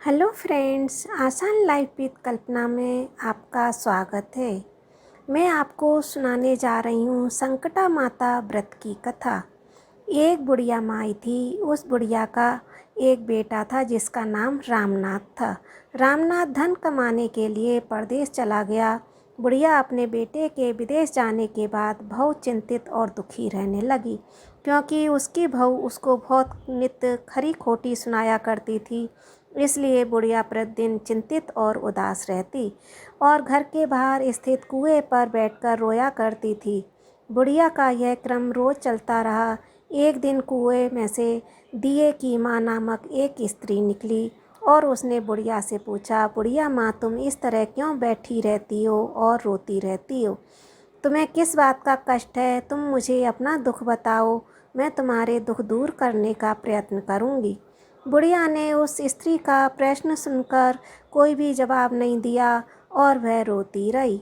Hello friends, आसान life with कल्पना में आपका स्वागत है। मैं आपको सुनाने जा रही हूँ संकटा माता व्रत की कथा। एक बुढ़िया माई थी। उस बुढ़िया का एक बेटा था जिसका नाम रामनाथ था। रामनाथ धन कमाने के लिए परदेश चला गया। बुढ़िया अपने बेटे के विदेश जाने के बाद बहुत चिंतित और दुखी रहने लगी, क्योंकि उसकी बहू उसको बहुत नित्य खरी खोटी सुनाया करती थी। इसलिए बुढ़िया प्रतिदिन चिंतित और उदास रहती और घर के बाहर स्थित कुएं पर बैठकर रोया करती थी। बुढ़िया का यह क्रम रोज चलता रहा। एक दिन कुएं में से दिए की माँ नामक एक स्त्री निकली और उसने बुढ़िया से पूछा, बुढ़िया माँ, तुम इस तरह क्यों बैठी रहती हो और रोती रहती हो? तुम्हें किस बात का कष्ट है? तुम मुझे अपना दुख बताओ, मैं तुम्हारे दुख दूर करने का प्रयत्न करूँगी। बुढ़िया ने उस स्त्री का प्रश्न सुनकर कोई भी जवाब नहीं दिया और वह रोती रही।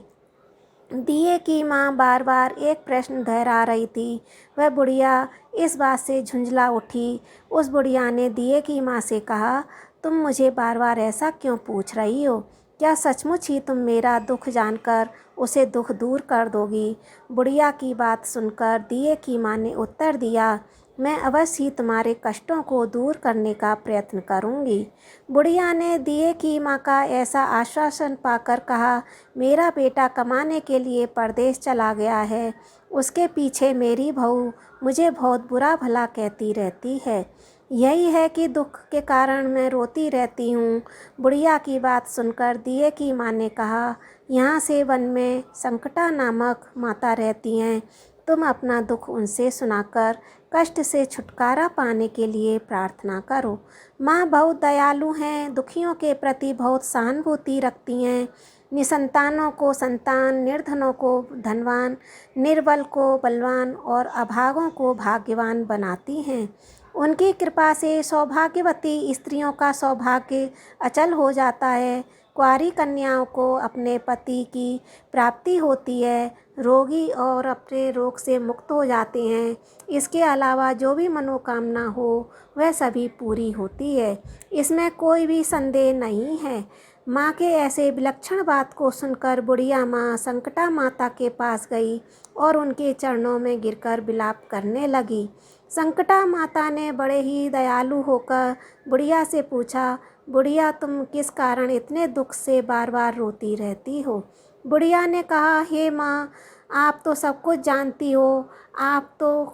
दिए की माँ बार बार एक प्रश्न दोहरा रही थी। वह बुढ़िया इस बात से झुंझला उठी। उस बुढ़िया ने दिए की माँ से कहा, तुम मुझे बार बार ऐसा क्यों पूछ रही हो? क्या सचमुच ही तुम मेरा दुख जानकर उसे दुख दूर कर दोगी? बुढ़िया की बात सुनकर दिए की माँ ने उत्तर दिया, मैं अवश्य ही तुम्हारे कष्टों को दूर करने का प्रयत्न करूंगी। बुढ़िया ने दिए की माँ का ऐसा आश्वासन पाकर कहा, मेरा बेटा कमाने के लिए परदेश चला गया है। उसके पीछे मेरी बहू मुझे बहुत बुरा भला कहती रहती है। यही है कि दुख के कारण मैं रोती रहती हूँ। बुढ़िया की बात सुनकर दिए की माँ ने कहा, यहाँ से वन में संकटा नामक माता रहती हैं। तुम अपना दुख उनसे सुनाकर कष्ट से छुटकारा पाने के लिए प्रार्थना करो। माँ बहुत दयालु हैं, दुखियों के प्रति बहुत सहानुभूति रखती हैं। निसंतानों को संतान, निर्धनों को धनवान, निर्बल को बलवान और अभागों को भाग्यवान बनाती हैं। उनकी कृपा से सौभाग्यवती स्त्रियों का सौभाग्य अचल हो जाता है। कुंवारी कन्याओं को अपने पति की प्राप्ति होती है। रोगी और अपने रोग से मुक्त हो जाते हैं। इसके अलावा जो भी मनोकामना हो वह सभी पूरी होती है। इसमें कोई भी संदेह नहीं है। माँ के ऐसे विलक्षण बात को सुनकर बुढ़िया माँ संकटा माता के पास गई और उनके चरणों में गिरकर विलाप करने लगी। संकटा माता ने बड़े ही दयालु होकर बुढ़िया से पूछा, बुढ़िया, तुम किस कारण इतने दुख से बार बार रोती रहती हो? बुढ़िया ने कहा, हे माँ, आप तो सब कुछ जानती हो, आप तो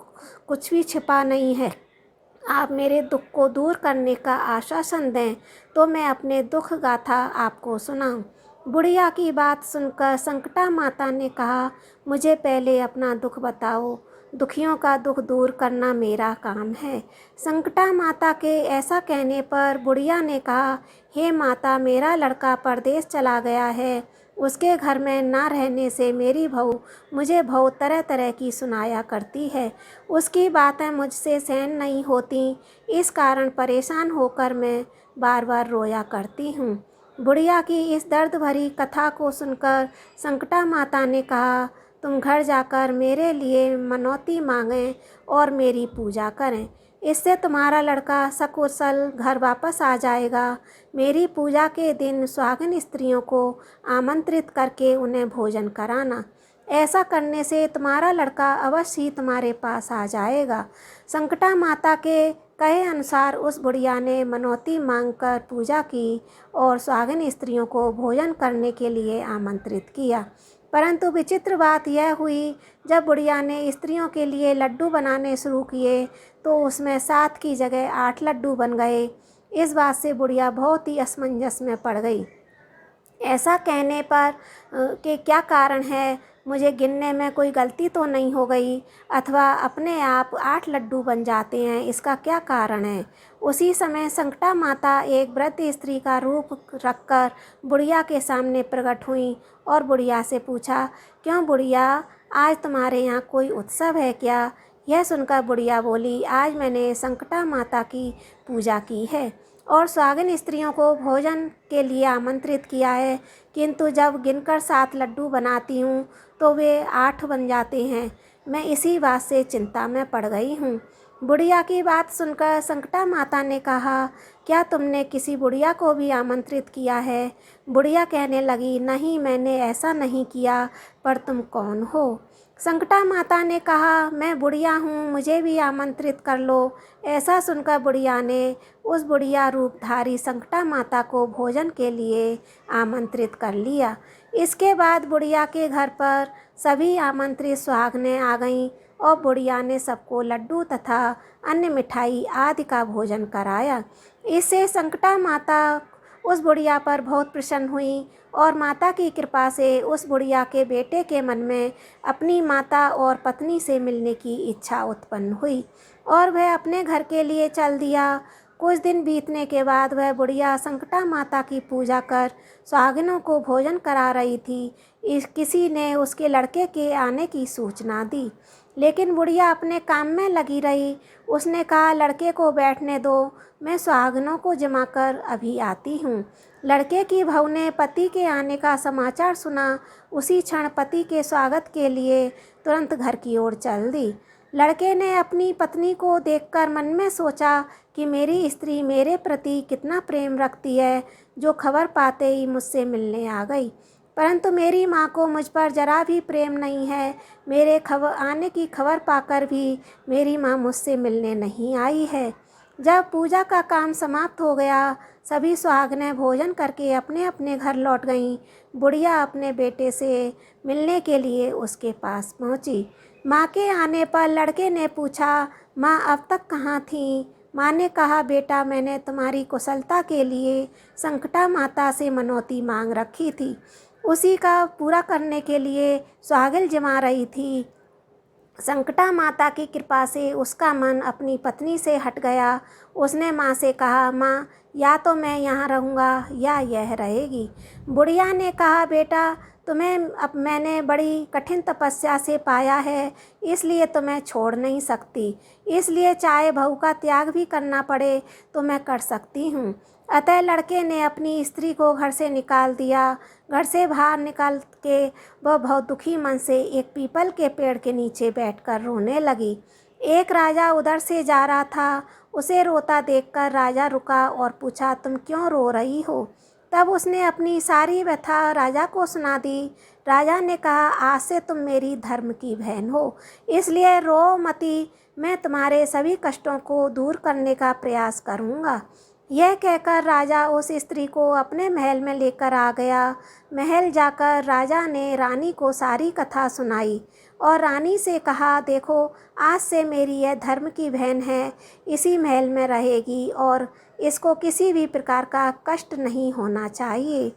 कुछ भी छिपा नहीं है। आप मेरे दुख को दूर करने का आश्वासन दें तो मैं अपने दुख गाथा आपको सुनाऊं। बुढ़िया की बात सुनकर संकटा माता ने कहा, मुझे पहले अपना दुख बताओ। दुखियों का दुख दूर करना मेरा काम है। संकटा माता के ऐसा कहने पर बुढ़िया ने कहा, हे माता, मेरा लड़का परदेश चला गया है। उसके घर में ना रहने से मेरी बहू मुझे बहुत तरह तरह की सुनाया करती है। उसकी बातें मुझसे सहन नहीं होती। इस कारण परेशान होकर मैं बार बार रोया करती हूँ। बुढ़िया की इस दर्द भरी कथा को सुनकर संकटा माता ने कहा, तुम घर जाकर मेरे लिए मनौती मांगें और मेरी पूजा करें। इससे तुम्हारा लड़का सकुशल घर वापस आ जाएगा। मेरी पूजा के दिन सुहागिन स्त्रियों को आमंत्रित करके उन्हें भोजन कराना। ऐसा करने से तुम्हारा लड़का अवश्य ही तुम्हारे पास आ जाएगा। संकटा माता के कहे अनुसार उस बुढ़िया ने मनौती मांगकर पूजा की और सुहागिन स्त्रियों को भोजन करने के लिए आमंत्रित किया। परंतु विचित्र बात यह हुई, जब बुढ़िया ने स्त्रियों के लिए लड्डू बनाने शुरू किए तो उसमें 7 की जगह 8 लड्डू बन गए। इस बात से बुढ़िया बहुत ही असमंजस में पड़ गई। ऐसा कहने पर कि क्या कारण है, मुझे गिनने में कोई गलती तो नहीं हो गई अथवा अपने आप 8 लड्डू बन जाते हैं, इसका क्या कारण है? उसी समय संकटा माता एक वृद्ध स्त्री का रूप रखकर बुढ़िया के सामने प्रकट हुई और बुढ़िया से पूछा, क्यों बुढ़िया, आज तुम्हारे यहाँ कोई उत्सव है क्या? यह सुनकर बुढ़िया बोली, आज मैंने संकटा माता की पूजा की है और सुहागिन स्त्रियों को भोजन के लिए आमंत्रित किया है, किंतु जब गिनकर 7 लड्डू बनाती हूँ तो वे 8 बन जाते हैं। मैं इसी बात से चिंता में पड़ गई हूँ। बुढ़िया की बात सुनकर संकटा माता ने कहा, क्या तुमने किसी बुढ़िया को भी आमंत्रित किया है? बुढ़िया कहने लगी, नहीं, मैंने ऐसा नहीं किया, पर तुम कौन हो? संकटा माता ने कहा, मैं बुढ़िया हूँ, मुझे भी आमंत्रित कर लो। ऐसा सुनकर बुढ़िया ने उस बुढ़िया रूपधारी संकटा माता को भोजन के लिए आमंत्रित कर लिया। इसके बाद बुढ़िया के घर पर सभी आमंत्रित सुहागनें आ गईं और बुढ़िया ने सबको लड्डू तथा अन्य मिठाई आदि का भोजन कराया। इससे संकटा माता उस बुढ़िया पर बहुत प्रसन्न हुई और माता की कृपा से उस बुढ़िया के बेटे के मन में अपनी माता और पत्नी से मिलने की इच्छा उत्पन्न हुई और वह अपने घर के लिए चल दिया। कुछ दिन बीतने के बाद वह बुढ़िया संकटा माता की पूजा कर सुहागिनों को भोजन करा रही थी। किसी ने उसके लड़के के आने की सूचना दी, लेकिन बुढ़िया अपने काम में लगी रही। उसने कहा, लड़के को बैठने दो, मैं सुहागिनों को जमा कर अभी आती हूँ। लड़के की बहू ने पति के आने का समाचार सुना। उसी क्षण पति के स्वागत के लिए तुरंत घर की ओर चल दी। लड़के ने अपनी पत्नी को देखकर मन में सोचा कि मेरी स्त्री मेरे प्रति कितना प्रेम रखती है, जो खबर पाते ही मुझसे मिलने आ गई। परंतु मेरी माँ को मुझ पर जरा भी प्रेम नहीं है। मेरे आने की खबर पाकर भी मेरी माँ मुझसे मिलने नहीं आई है। जब पूजा का काम समाप्त हो गया, सभी सुहागनें भोजन करके अपने अपने घर लौट गईं। बुढ़िया अपने बेटे से मिलने के लिए उसके पास पहुंची। माँ के आने पर लड़के ने पूछा, माँ अब तक कहाँ थीं? माँ ने कहा, बेटा, मैंने तुम्हारी कुशलता के लिए संकटा माता से मनौती मांग रखी थी। उसी का पूरा करने के लिए सुहागिन जमा रही थी। संकटा माता की कृपा से उसका मन अपनी पत्नी से हट गया। उसने माँ से कहा, माँ, या तो मैं यहाँ रहूँगा या यह रहेगी। बुढ़िया ने कहा, बेटा, तुम्हें अब मैंने बड़ी कठिन तपस्या से पाया है, इसलिए तुम्हें छोड़ नहीं सकती। इसलिए चाहे बहू का त्याग भी करना पड़े तो मैं कर सकती हूँ। अतः लड़के ने अपनी स्त्री को घर से निकाल दिया। घर से बाहर निकाल के वह बहुत दुखी मन से एक पीपल के पेड़ के नीचे बैठकर रोने लगी। एक राजा उधर से जा रहा था। उसे रोता देखकर राजा रुका और पूछा, तुम क्यों रो रही हो? तब उसने अपनी सारी व्यथा राजा को सुना दी। राजा ने कहा, आज से तुम मेरी धर्म की बहन हो, इसलिए रो मती। मैं तुम्हारे सभी कष्टों को दूर करने का प्रयास करूँगा। यह कहकर राजा उस स्त्री को अपने महल में लेकर आ गया। महल जाकर राजा ने रानी को सारी कथा सुनाई और रानी से कहा, देखो, आज से मेरी यह धर्म की बहन है, इसी महल में रहेगी और इसको किसी भी प्रकार का कष्ट नहीं होना चाहिए।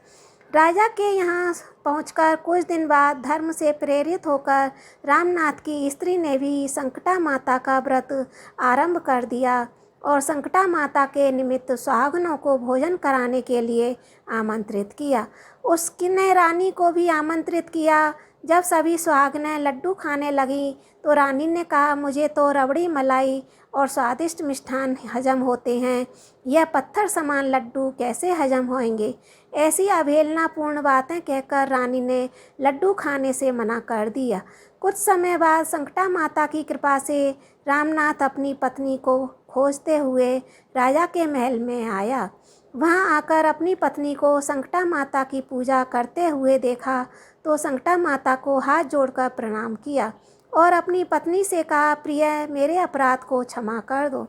राजा के यहाँ पहुंचकर कुछ दिन बाद धर्म से प्रेरित होकर रामनाथ की स्त्री ने भी संकटा माता का व्रत आरंभ कर दिया और संकटा माता के निमित्त सुहागनों को भोजन कराने के लिए आमंत्रित किया। उसने रानी को भी आमंत्रित किया। जब सभी सुहागनें लड्डू खाने लगीं तो रानी ने कहा, मुझे तो रबड़ी मलाई और स्वादिष्ट मिष्ठान हजम होते हैं, यह पत्थर समान लड्डू कैसे हजम होंगे? ऐसी अवहेलनापूर्ण बातें कहकर रानी ने लड्डू खाने से मना कर दिया। कुछ समय बाद संकटा माता की कृपा से रामनाथ अपनी पत्नी को खोजते हुए राजा के महल में आया। वहां आकर अपनी पत्नी को संकटा माता की पूजा करते हुए देखा तो संकटा माता को हाथ जोड़कर प्रणाम किया और अपनी पत्नी से कहा, प्रिय, मेरे अपराध को क्षमा कर दो।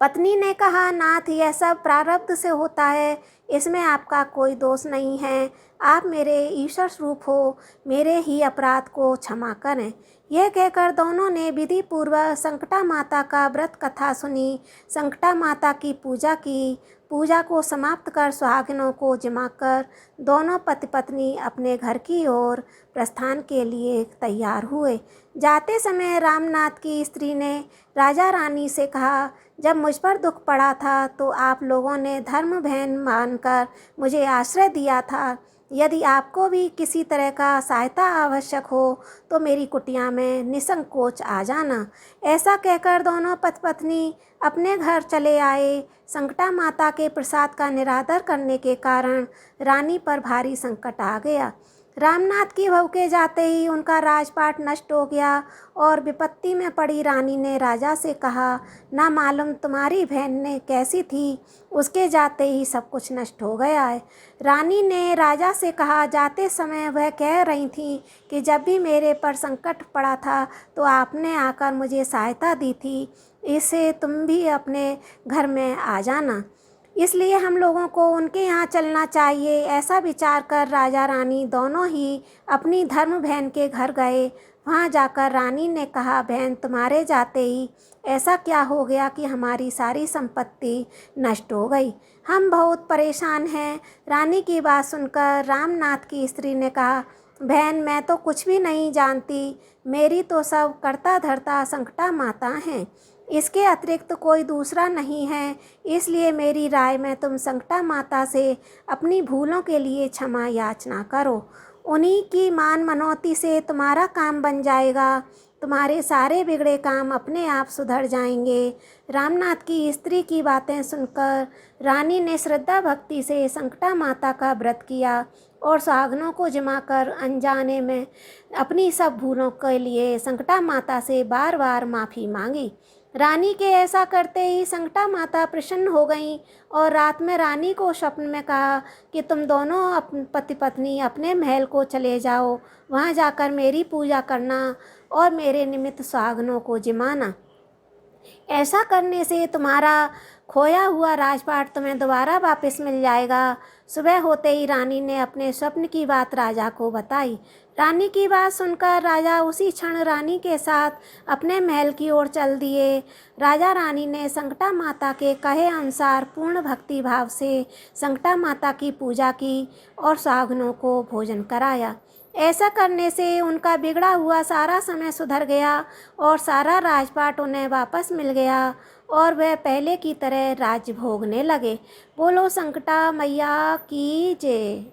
पत्नी ने कहा, नाथ, यह सब प्रारब्ध से होता है, इसमें आपका कोई दोष नहीं है। आप मेरे ईश्वर स्वरूप हो, मेरे ही अपराध को क्षमा करें। यह कहकर दोनों ने विधि पूर्वक संकटा माता का व्रत कथा सुनी, संकटा माता की पूजा की। पूजा को समाप्त कर सुहागिनों को जमाकर दोनों पति पत्नी अपने घर की ओर प्रस्थान के लिए तैयार हुए। जाते समय रामनाथ की स्त्री ने राजा रानी से कहा, जब मुझ पर दुख पड़ा था तो आप लोगों ने धर्म बहन मानकर मुझे आश्रय दिया था। यदि आपको भी किसी तरह का सहायता आवश्यक हो तो मेरी कुटिया में निसंकोच आ जाना। ऐसा कहकर दोनों पति पत्नी अपने घर चले आए। संकटा माता के प्रसाद का निरादर करने के कारण रानी पर भारी संकट आ गया। रामनाथ की बहू के जाते ही उनका राजपाट नष्ट हो गया और विपत्ति में पड़ी रानी ने राजा से कहा, ना मालूम तुम्हारी बहन ने कैसी थी, उसके जाते ही सब कुछ नष्ट हो गया है। रानी ने राजा से कहा, जाते समय वह कह रही थी कि जब भी मेरे पर संकट पड़ा था तो आपने आकर मुझे सहायता दी थी, इससे तुम भी अपने घर में आ जाना, इसलिए हम लोगों को उनके यहाँ चलना चाहिए। ऐसा विचार कर राजा रानी दोनों ही अपनी धर्म बहन के घर गए। वहाँ जाकर रानी ने कहा, बहन तुम्हारे जाते ही ऐसा क्या हो गया कि हमारी सारी संपत्ति नष्ट हो गई, हम बहुत परेशान हैं। रानी की बात सुनकर रामनाथ की स्त्री ने कहा, बहन मैं तो कुछ भी नहीं जानती, मेरी तो सब करता धरता संकटा माता हैं, इसके अतिरिक्त कोई दूसरा नहीं है, इसलिए मेरी राय में तुम संकटा माता से अपनी भूलों के लिए क्षमा याचना करो, उन्हीं की मान मनौती से तुम्हारा काम बन जाएगा, तुम्हारे सारे बिगड़े काम अपने आप सुधर जाएंगे। रामनाथ की स्त्री की बातें सुनकर रानी ने श्रद्धा भक्ति से संकटा माता का व्रत किया और सुहागनों को जमा कर अनजाने में अपनी सब भूलों के लिए संकटा माता से बार बार माफ़ी मांगी। रानी के ऐसा करते ही संकटा माता प्रसन्न हो गईं और रात में रानी को स्वप्न में कहा कि तुम दोनों पति पत्नी अपने महल को चले जाओ, वहाँ जाकर मेरी पूजा करना और मेरे निमित्त सुहागनों को जिमाना, ऐसा करने से तुम्हारा खोया हुआ राजपाट तुम्हें दोबारा वापस मिल जाएगा। सुबह होते ही रानी ने अपने स्वप्न की बात राजा को बताई। रानी की बात सुनकर राजा उसी क्षण रानी के साथ अपने महल की ओर चल दिए। राजा रानी ने संकटा माता के कहे अनुसार पूर्ण भक्ति भाव से संकटा माता की पूजा की और सुहागनों को भोजन कराया। ऐसा करने से उनका बिगड़ा हुआ सारा समय सुधर गया और सारा राजपाट उन्हें वापस मिल गया और वह पहले की तरह राज्य भोगने लगे। बोलो संकटा मैया की जय।